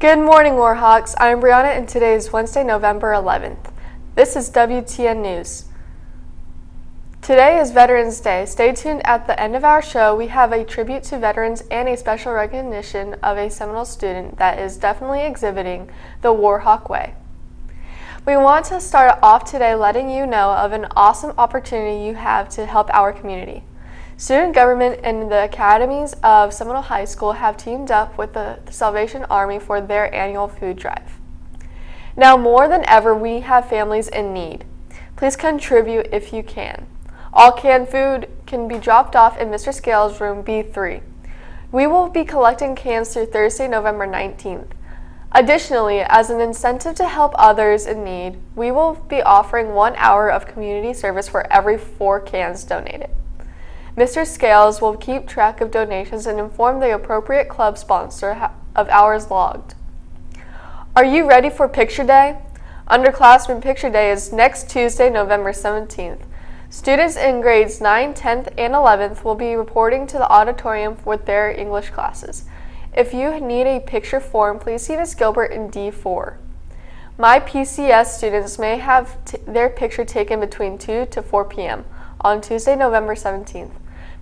Good morning, Warhawks. I'm Brianna, and today is Wednesday, November 11th. This is WTN News. Today is Veterans Day. Stay tuned at the end of our show. We have a tribute to veterans and a special recognition of a Seminole student that is definitely exhibiting the Warhawk way. We want to start off today letting you know of an awesome opportunity you have to help our community. Student government and the academies of Seminole High School have teamed up with the Salvation Army for their annual food drive. Now more than ever, we have families in need. Please contribute if you can. All canned food can be dropped off in Mr. Scales' room B3. We will be collecting cans through Thursday, November 19th. Additionally, as an incentive to help others in need, we will be offering 1 hour of community service for every 4 cans donated. Mr. Scales will keep track of donations and inform the appropriate club sponsor of hours logged. Are you ready for Picture Day? Underclassmen Picture Day is next Tuesday, November 17th. Students in grades 9, 10th, and 11th will be reporting to the auditorium with their English classes. If you need a picture form, please see Ms. Gilbert in D4. My PCS students may have their picture taken between 2 to 4 p.m. on Tuesday, November 17th.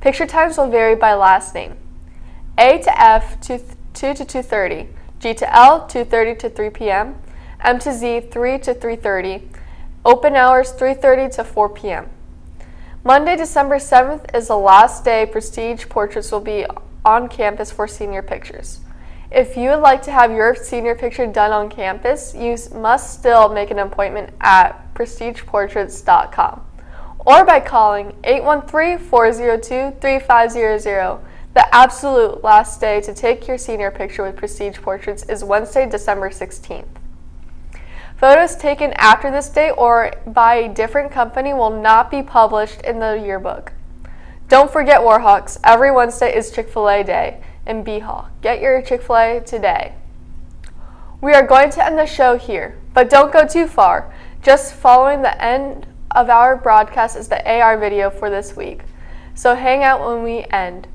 Picture times will vary by last name. A to F, 2 to 2:30. G to L, 2:30 to 3 p.m. M to Z, 3 to 3:30. Open hours, 3:30 to 4 p.m. Monday, December 7th is the last day Prestige Portraits will be on campus for senior pictures. If you would like to have your senior picture done on campus, you must still make an appointment at prestigeportraits.com. or by calling 813-402-3500. The absolute last day to take your senior picture with Prestige Portraits is Wednesday, December 16th. Photos taken after this date or by a different company will not be published in the yearbook. Don't forget, Warhawks, every Wednesday is Chick-fil-A Day in B Hall. Get your Chick-fil-A today. We are going to end the show here, but don't go too far. Just following the end of our broadcast is the AR video for this week, so hang out when we end.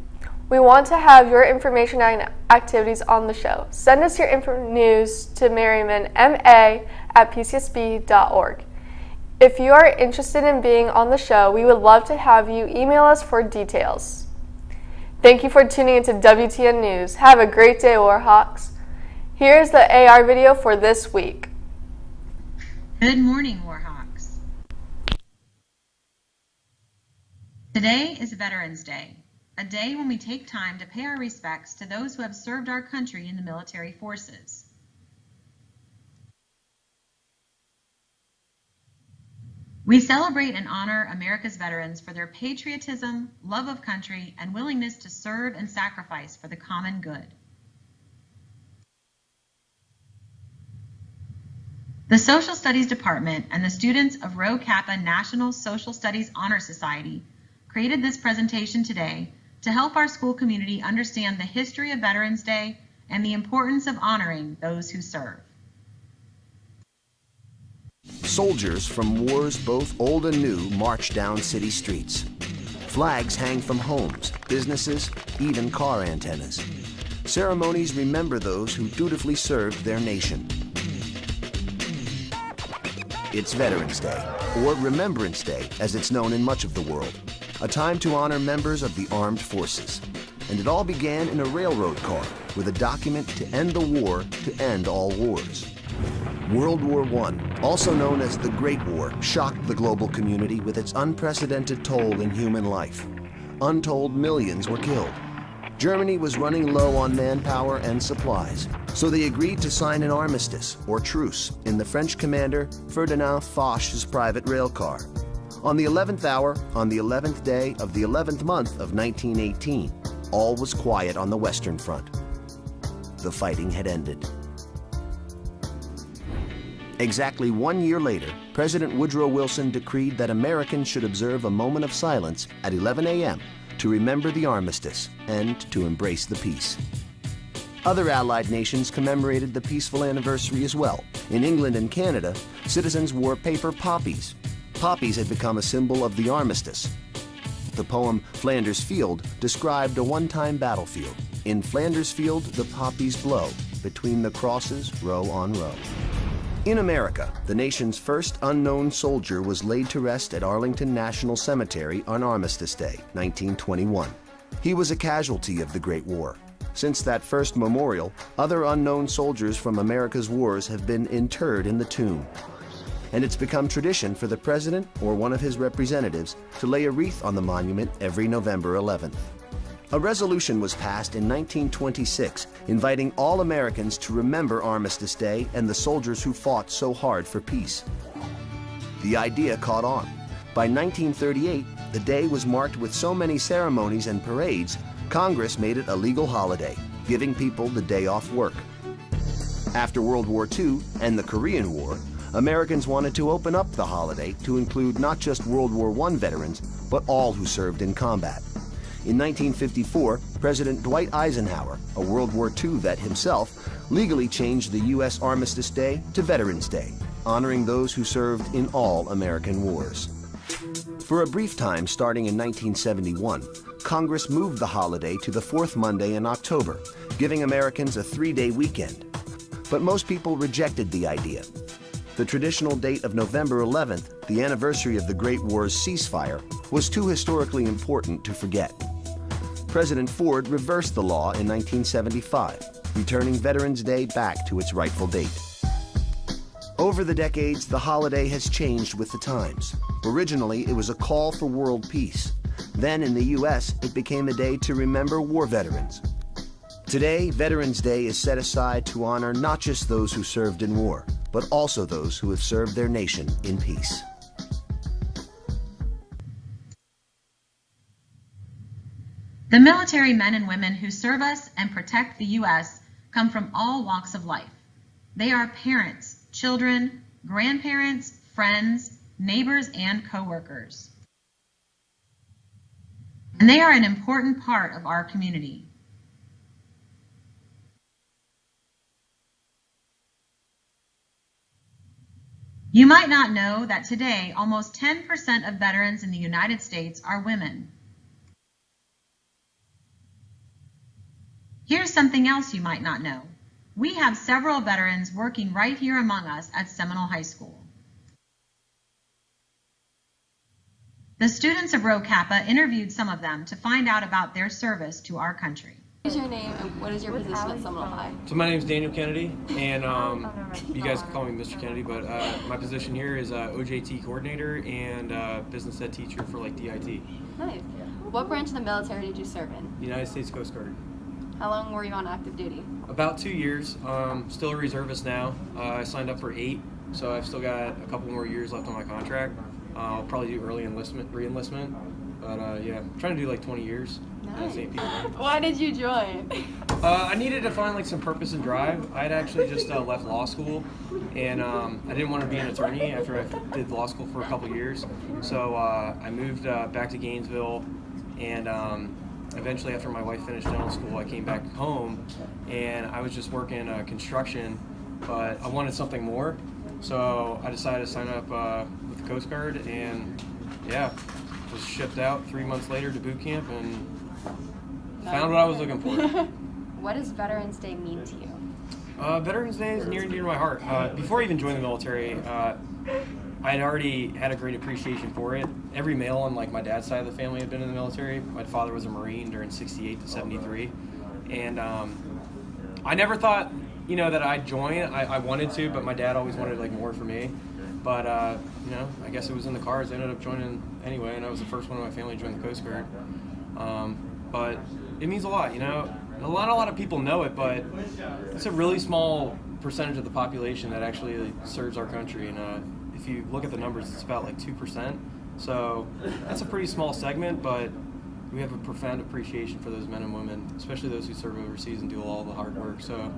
We want to have your information and activities on the show. Send us your news to merrimanma@pcsb.org. If you are interested in being on the show, we would love to have you email us for details. Thank you for tuning into WTN News. Have a great day, Warhawks. Here's the AR video for this week. Good morning, Warhawks. Today is Veterans Day, a day when we take time to pay our respects to those who have served our country in the military forces. We celebrate and honor America's veterans for their patriotism, love of country, and willingness to serve and sacrifice for the common good. The Social Studies Department and the students of Rho Kappa National Social Studies Honor Society created this presentation today to help our school community understand the history of Veterans Day and the importance of honoring those who serve. Soldiers from wars both old and new march down city streets. Flags hang from homes, businesses, even car antennas. Ceremonies remember those who dutifully served their nation. It's Veterans Day, or Remembrance Day, as it's known in much of the world. A time to honor members of the armed forces. And it all began in a railroad car with a document to end the war to end all wars. World War I, also known as the Great War, shocked the global community with its unprecedented toll in human life. Untold millions were killed. Germany was running low on manpower and supplies, so they agreed to sign an armistice, or truce, in the French commander Ferdinand Foch's private rail car. On the 11th hour, on the 11th day of the 11th month of 1918, all was quiet on the Western Front. The fighting had ended. Exactly 1 year later, President Woodrow Wilson decreed that Americans should observe a moment of silence at 11 a.m. to remember the armistice and to embrace the peace. Other Allied nations commemorated the peaceful anniversary as well. In England and Canada, citizens wore paper poppies. Poppies had become a symbol of the armistice. The poem Flanders Field described a one-time battlefield. In Flanders Field, the poppies blow. between the crosses, row on row. In America, the nation's first unknown soldier was laid to rest at Arlington National Cemetery on Armistice Day, 1921. He was a casualty of the Great War. Since that first memorial, other unknown soldiers from America's wars have been interred in the tomb. And it's become tradition for the president or one of his representatives to lay a wreath on the monument every November 11th. A resolution was passed in 1926 inviting all Americans to remember Armistice Day and the soldiers who fought so hard for peace. The idea caught on. By 1938, the day was marked with so many ceremonies and parades, Congress made it a legal holiday, giving people the day off work. After World War II and the Korean War, Americans wanted to open up the holiday to include not just World War I veterans, but all who served in combat. In 1954, President Dwight Eisenhower, a World War II vet himself, legally changed the U.S. Armistice Day to Veterans Day, honoring those who served in all American wars. For a brief time starting in 1971, Congress moved the holiday to the fourth Monday in October, giving Americans a 3-day weekend. But most people rejected the idea. The traditional date of November 11th, the anniversary of the Great War's ceasefire, was too historically important to forget. President Ford reversed the law in 1975, returning Veterans Day back to its rightful date. Over the decades, the holiday has changed with the times. Originally, it was a call for world peace. Then in the U.S., it became a day to remember war veterans. Today, Veterans Day is set aside to honor not just those who served in war, but also those who have served their nation in peace. The military men and women who serve us and protect the U.S. come from all walks of life. They are parents, children, grandparents, friends, neighbors, and coworkers. And they are an important part of our community. You might not know that today almost 10% of veterans in the United States are women. Here's something else you might not know. We have several veterans working right here among us at Seminole High School. The students of Rho Kappa interviewed some of them to find out about their service to our country. What is your name and what is your position at Seminole High? So my name is Daniel Kennedy, and you guys can call me Mr. Kennedy, but my position here is OJT coordinator and business ed teacher for like DIT. Nice. What branch of the military did you serve in? United States Coast Guard. How long were you on active duty? About 2 years. Still a reservist now. I signed up for 8, so I've still got a couple more years left on my contract. I'll probably do early re-enlistment, but yeah, I'm trying to do like 20 years. Nice. Why did you join? I needed to find like some purpose and drive. I had actually just left law school, and I didn't want to be an attorney after I did law school for a couple years. So I moved back to Gainesville, and eventually after my wife finished dental school, I came back home, and I was just working construction, but I wanted something more. So I decided to sign up with the Coast Guard, and yeah, was shipped out 3 months later to boot camp and found what I was looking for. What does Veterans Day mean to you? Veterans Day is near and dear to my heart. Before I even joined the military, I had already had a great appreciation for it. Every male on like my dad's side of the family had been in the military. My father was a Marine during '68 to '73, and I never thought, that I'd join. I wanted to, but my dad always wanted like more for me. But I guess it was in the cards. I ended up joining anyway, and I was the first one in my family to join the Coast Guard. But it means a lot, A lot of people know it, but it's a really small percentage of the population that actually serves our country. And if you look at the numbers, it's about like 2%. So that's a pretty small segment, but we have a profound appreciation for those men and women, especially those who serve overseas and do all the hard work. So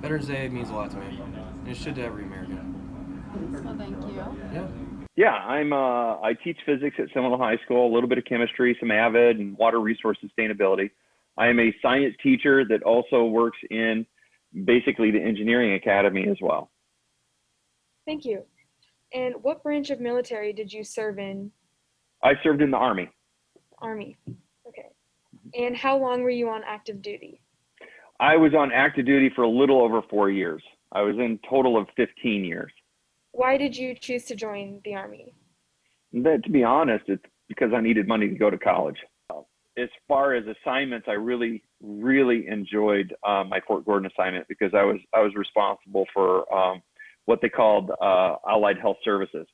Veterans Day means a lot to me, and it should to every American. Well, thank you. Yeah. Yeah, I teach physics at Seminole High School, a little bit of chemistry, some AVID, and water resource sustainability. I am a science teacher that also works in basically the engineering academy as well. Thank you. And what branch of military did you serve in? I served in the Army. Army. Okay. And how long were you on active duty? I was on active duty for a little over 4 years. I was in total of 15 years. Why did you choose to join the Army? But to be honest, it's because I needed money to go to college. As far as assignments, I really, really enjoyed my Fort Gordon assignment because I was responsible for what they called Allied Health Services.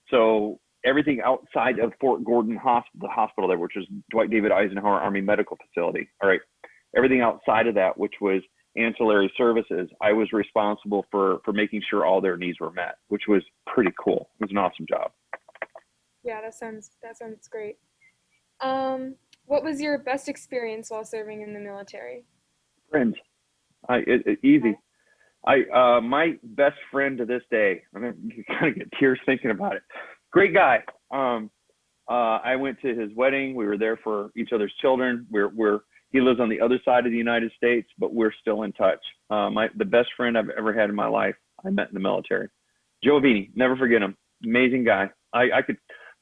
So everything outside of Fort Gordon Hospital, the hospital there, which was Dwight David Eisenhower Army Medical Facility. All right, everything outside of that, which was ancillary services, I was responsible for making sure all their needs were met, which was pretty cool. It was an awesome job. Yeah, that sounds great. What was your best experience while serving in the military? Friends, easy. My best friend to this day, I mean, you kind of get tears thinking about it. Great guy. I went to his wedding. We were there for each other's children. He lives on the other side of the United States, but we're still in touch. The best friend I've ever had in my life, I met in the military. Joe Vini, never forget him. Amazing guy. I could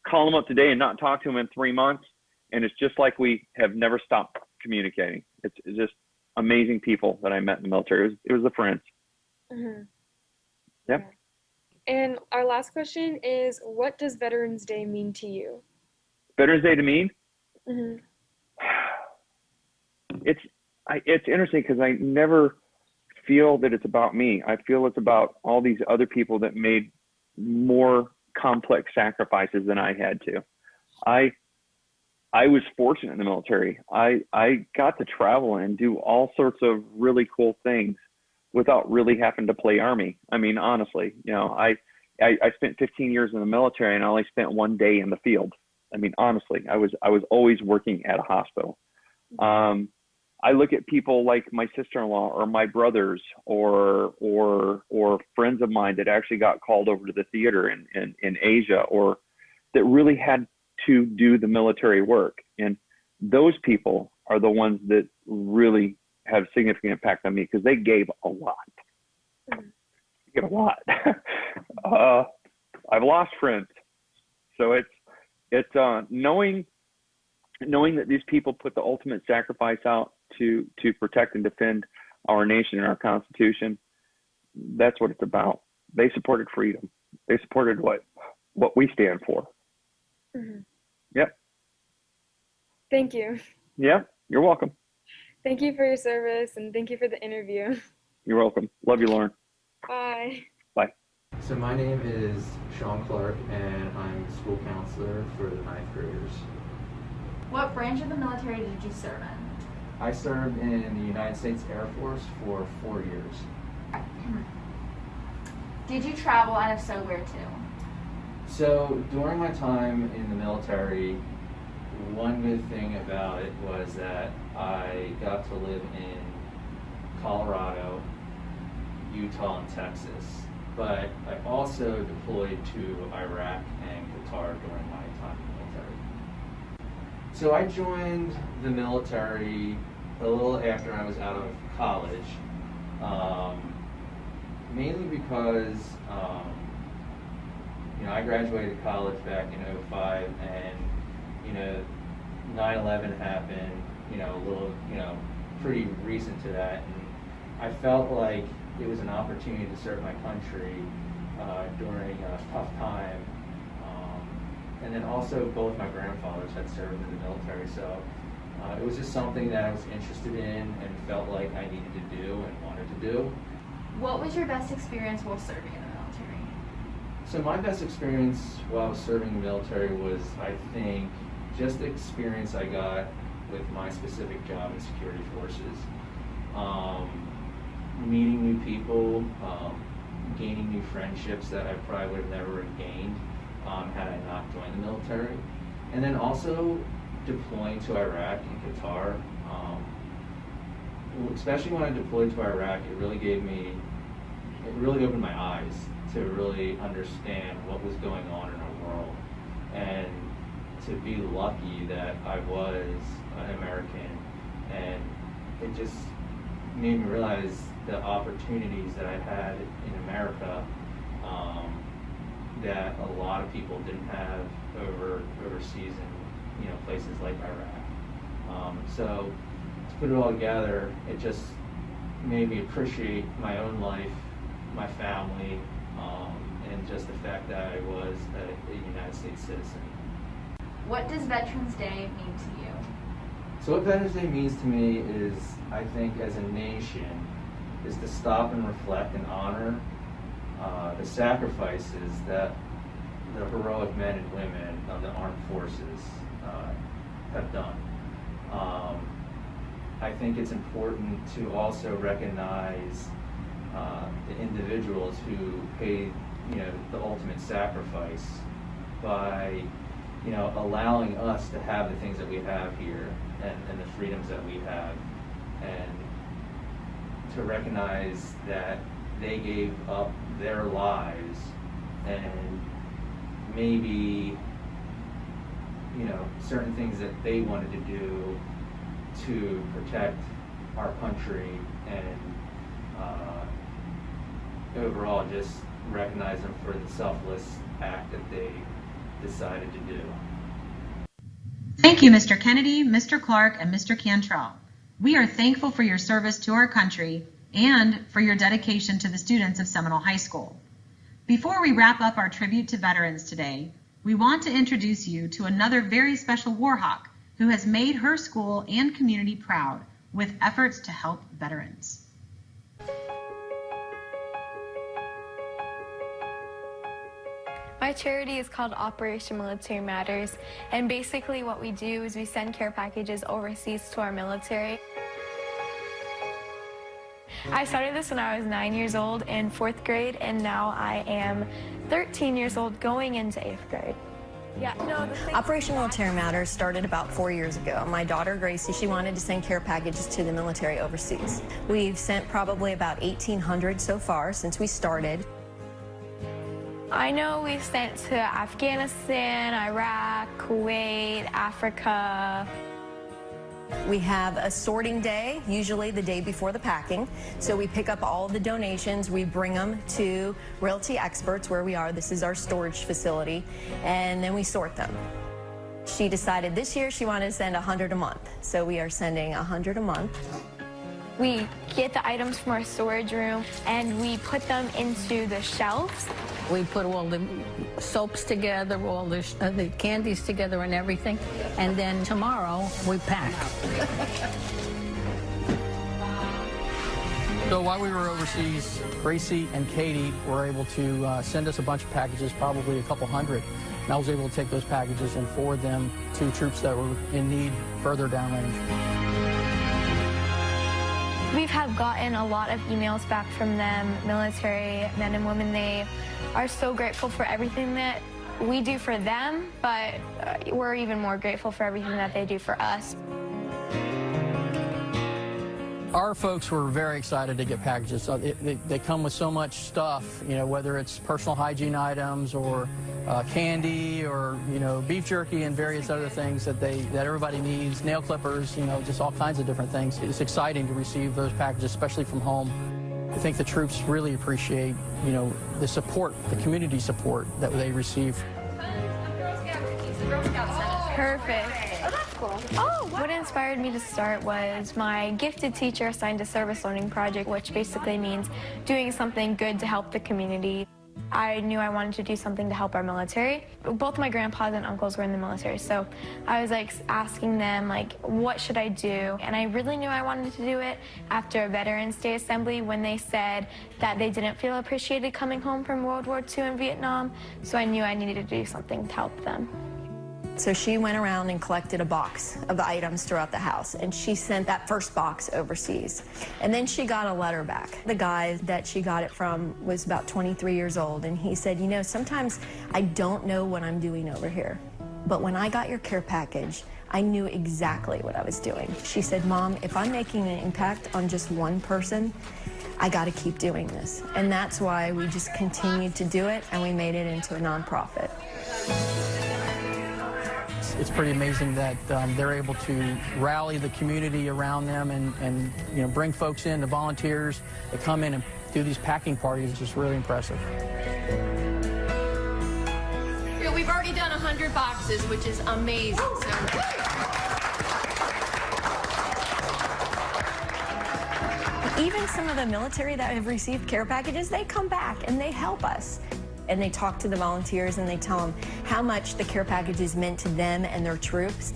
call him up today and not talk to him in 3 months, and it's just like we have never stopped communicating. It's just amazing people that I met in the military. It was the friends. Mm-hmm. Yep. Yeah. And our last question is, what does Veterans Day mean to you? Veterans Day to me? Mm-hmm. It's interesting because I never feel that it's about me. I feel it's about all these other people that made more complex sacrifices than I had to. I was fortunate in the military. I got to travel and do all sorts of really cool things without really having to play Army. I mean, honestly, I spent 15 years in the military and I only spent 1 day in the field. I mean, honestly, I was always working at a hospital. I look at people like my sister-in-law or my brothers or friends of mine that actually got called over to the theater in Asia, or that really had to do the military work. And those people are the ones that really have significant impact on me because they gave a lot. They gave a lot. I've lost friends. So it's knowing that these people put the ultimate sacrifice out to protect and defend our nation and our Constitution. That's what it's about. They supported freedom. They supported what we stand for. Mm-hmm. Yep. Thank you. Yeah, you're welcome. Thank you for your service, and thank you for the interview. You're welcome. Love you, Lauren. Bye. Bye. So my name is Sean Clark, and I'm school counselor for the 9th graders. What branch of the military did you serve in? I served in the United States Air Force for 4 years. Did you travel, and if so, where to? So during my time in the military, one good thing about it was that I got to live in Colorado, Utah, and Texas. But I also deployed to Iraq and Qatar during my time in the military. So I joined the military a little after I was out of college, mainly because I graduated college back in '05, and 9/11 happened, a little, pretty recent to that, and I felt like it was an opportunity to serve my country during a tough time. And then also both my grandfathers had served in the military, so it was just something that I was interested in and felt like I needed to do and wanted to do. What was your best experience while serving in the military? So my best experience while I was serving in the military was, I think, just the experience I got with my specific job in security forces. Meeting new people, gaining new friendships that I probably would have never gained had I not joined the military. And then also deploying to Iraq and Qatar. Especially when I deployed to Iraq, it really opened my eyes to really understand what was going on in our world. And to be lucky that I was an American, and it just made me realize the opportunities that I had in America that a lot of people didn't have overseas in places like Iraq. So to put it all together, it just made me appreciate my own life, my family, and just the fact that I was a United States citizen. What does Veterans Day mean to you? So what Veterans Day means to me is, I think as a nation, is to stop and reflect and honor the sacrifices that the heroic men and women of the armed forces have done. I think it's important to also recognize the individuals who paid, the ultimate sacrifice by, allowing us to have the things that we have here and the freedoms that we have, and to recognize that they gave up their lives and maybe, certain things that they wanted to do to protect our country, and overall just recognize them for the selfless act that they decided to do. Thank you, Mr. Kennedy, Mr. Clark, and Mr. Cantrell. We are thankful for your service to our country and for your dedication to the students of Seminole High School. Before we wrap up our tribute to veterans today, we want to introduce you to another very special war hawk who has made her school and community proud with efforts to help veterans. My charity is called Operation Military Matters, and basically what we do is we send care packages overseas to our military. I started this when I was 9 years old in 4th grade, and now I am 13 years old going into 8th grade. Yeah, no, Operation Military Matters started about 4 years ago. My daughter, Gracie, she wanted to send care packages to the military overseas. We've sent probably about 1,800 so far since we started. I know we've sent to Afghanistan, Iraq, Kuwait, Africa. We have a sorting day, usually the day before the packing. So we pick up all of the donations, we bring them to Realty Experts where we are. This is our storage facility, and then we sort them. She decided this year she wanted to send 100 a month. So we are sending 100 a month. We get the items from our storage room and we put them into the shelves. We put all the soaps together, all the candies together and everything, and then tomorrow we pack. So while we were overseas, Gracie and Katie were able to send us a bunch of packages, probably a couple hundred. And I was able to take those packages and forward them to troops that were in need further downrange. We've gotten a lot of emails back from them, military men and women. They are so grateful for everything that we do for them, but we're even more grateful for everything that they do for us. Our folks were very excited to get packages. So they come with so much stuff, whether it's personal hygiene items or candy or, beef jerky and various other things that everybody needs, nail clippers, just all kinds of different things. It's exciting to receive those packages, especially from home. I think the troops really appreciate, the support, the community support that they receive. Perfect. Oh, that's cool. Oh, wow. What inspired me to start was my gifted teacher assigned a service learning project, which basically means doing something good to help the community. I knew I wanted to do something to help our military. Both my grandpas and uncles were in the military, so I was asking them what should I do? And I really knew I wanted to do it after a Veterans Day assembly when they said that they didn't feel appreciated coming home from World War II in Vietnam, so I knew I needed to do something to help them. So she went around and collected a box of items throughout the house, and she sent that first box overseas. And then she got a letter back. The guy that she got it from was about 23 years old, and he said, sometimes I don't know what I'm doing over here, but when I got your care package, I knew exactly what I was doing. She said, Mom, if I'm making an impact on just one person, I got to keep doing this. And that's why we just continued to do it, and we made it into a nonprofit. It's pretty amazing that they're able to rally the community around them and bring folks in, the volunteers that come in and do these packing parties. It's just really impressive. We've already done 100 boxes, which is amazing. Even some of the military that have received care packages, they come back and they help us. And they talk to the volunteers and they tell them how much the care packages meant to them and their troops.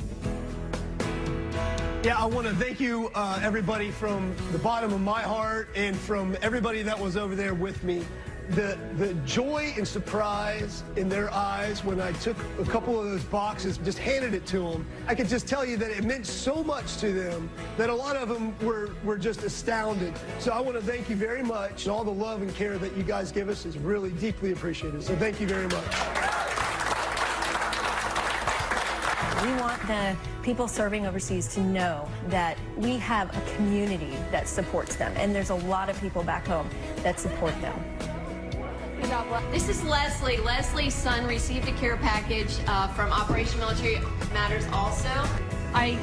Yeah, I want to thank you, everybody, from the bottom of my heart and from everybody that was over there with me. The joy and surprise in their eyes when I took a couple of those boxes, just handed it to them, I could just tell you that it meant so much to them that a lot of them were just astounded. So I want to thank you very much. All the love and care that you guys give us is really deeply appreciated. So thank you very much. We want the people serving overseas to know that we have a community that supports them, and there's a lot of people back home that support them. This is Leslie. Leslie's son received a care package from Operation Military Matters also. I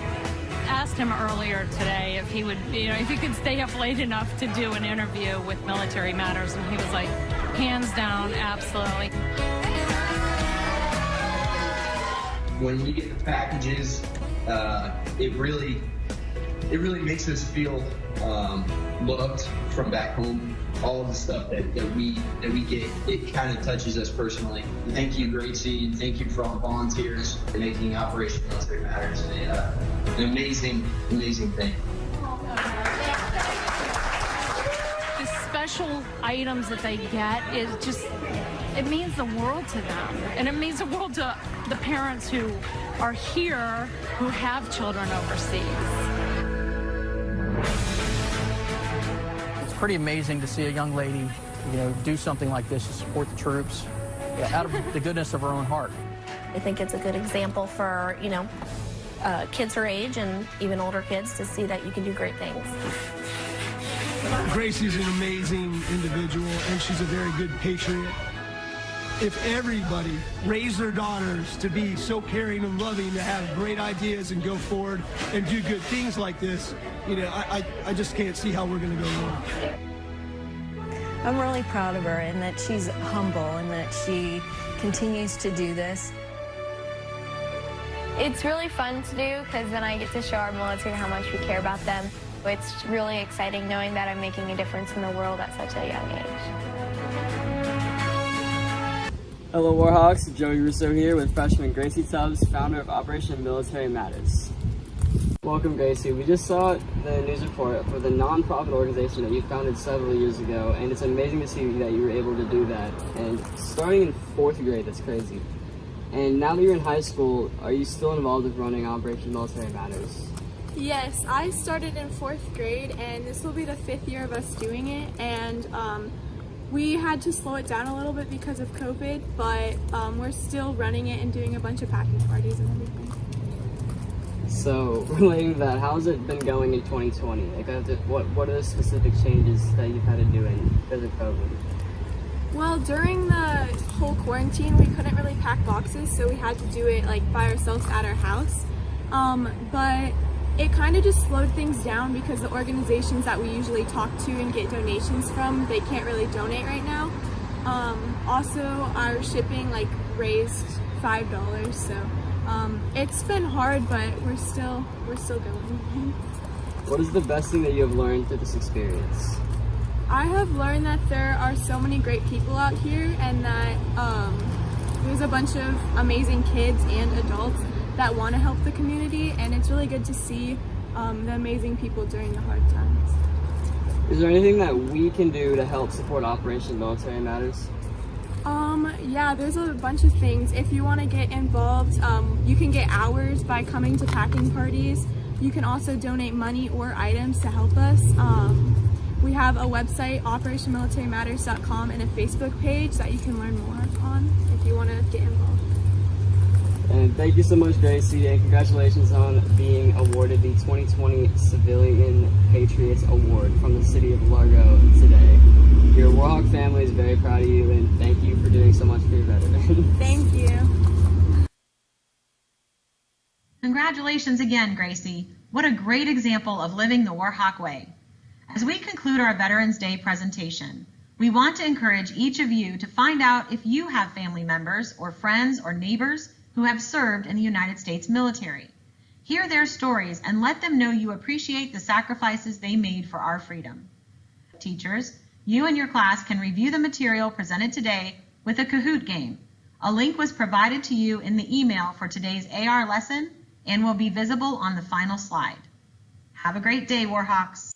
asked him earlier today if he would, if he could stay up late enough to do an interview with Military Matters, and he was like, hands down, absolutely. When we get the packages, it really makes us feel loved from back home. All of the stuff that we get, it kind of touches us personally. Thank you, Gracie, and thank you for all the volunteers for making Operation Military Matters an amazing thing. The special items that they get is just, it means the world to them. And it means the world to the parents who are here who have children overseas. It's pretty amazing to see a young lady, do something like this to support the troops out of the goodness of her own heart. I think it's a good example for, kids her age and even older kids to see that you can do great things. Gracie's an amazing individual, and she's a very good patriot. If everybody raised their daughters to be so caring and loving, to have great ideas and go forward and do good things like this, I just can't see how we're going to go wrong. I'm really proud of her and that she's humble and that she continues to do this. It's really fun to do because then I get to show our military how much we care about them. It's really exciting knowing that I'm making a difference in the world at such a young age. Hello Warhawks, Joey Russo here with freshman Gracie Tubbs, founder of Operation Military Matters. Welcome Gracie. We just saw the news report for the non-profit organization that you founded several years ago, and it's amazing to see that you were able to do that. And starting in 4th grade, that's crazy. And now that you're in high school, are you still involved with running Operation Military Matters? Yes, I started in 4th grade, and this will be the 5th year of us doing it, and we had to slow it down a little bit because of COVID, but we're still running it and doing a bunch of packing parties and everything. So, relating to that, how has it been going in 2020? Like, what are the specific changes that you've had to do because of COVID? Well, during the whole quarantine, we couldn't really pack boxes, so we had to do it by ourselves at our house. But it kind of just slowed things down because the organizations that we usually talk to and get donations from, they can't really donate right now. Also, our shipping raised $5, so it's been hard, but we're still going. What is the best thing that you have learned through this experience? I have learned that there are so many great people out here, and that there's a bunch of amazing kids and adults that want to help the community, and it's really good to see the amazing people during the hard times. Is there anything that we can do to help support Operation Military Matters? Yeah, there's a bunch of things. If you want to get involved, you can get hours by coming to packing parties. You can also donate money or items to help us. We have a website, operationmilitarymatters.com, and a Facebook page that you can learn more on if you want to get involved. And thank you so much, Gracie, and congratulations on being awarded the 2020 Civilian Patriots Award from the City of Largo today. Your Warhawk family is very proud of you, and thank you for doing so much for your veterans. Thank you. Congratulations again, Gracie. What a great example of living the Warhawk way. As we conclude our Veterans Day presentation, we want to encourage each of you to find out if you have family members or friends or neighbors who have served in the United States military. Hear their stories and let them know you appreciate the sacrifices they made for our freedom. Teachers, you and your class can review the material presented today with a Kahoot game. A link was provided to you in the email for today's AR lesson and will be visible on the final slide. Have a great day, Warhawks.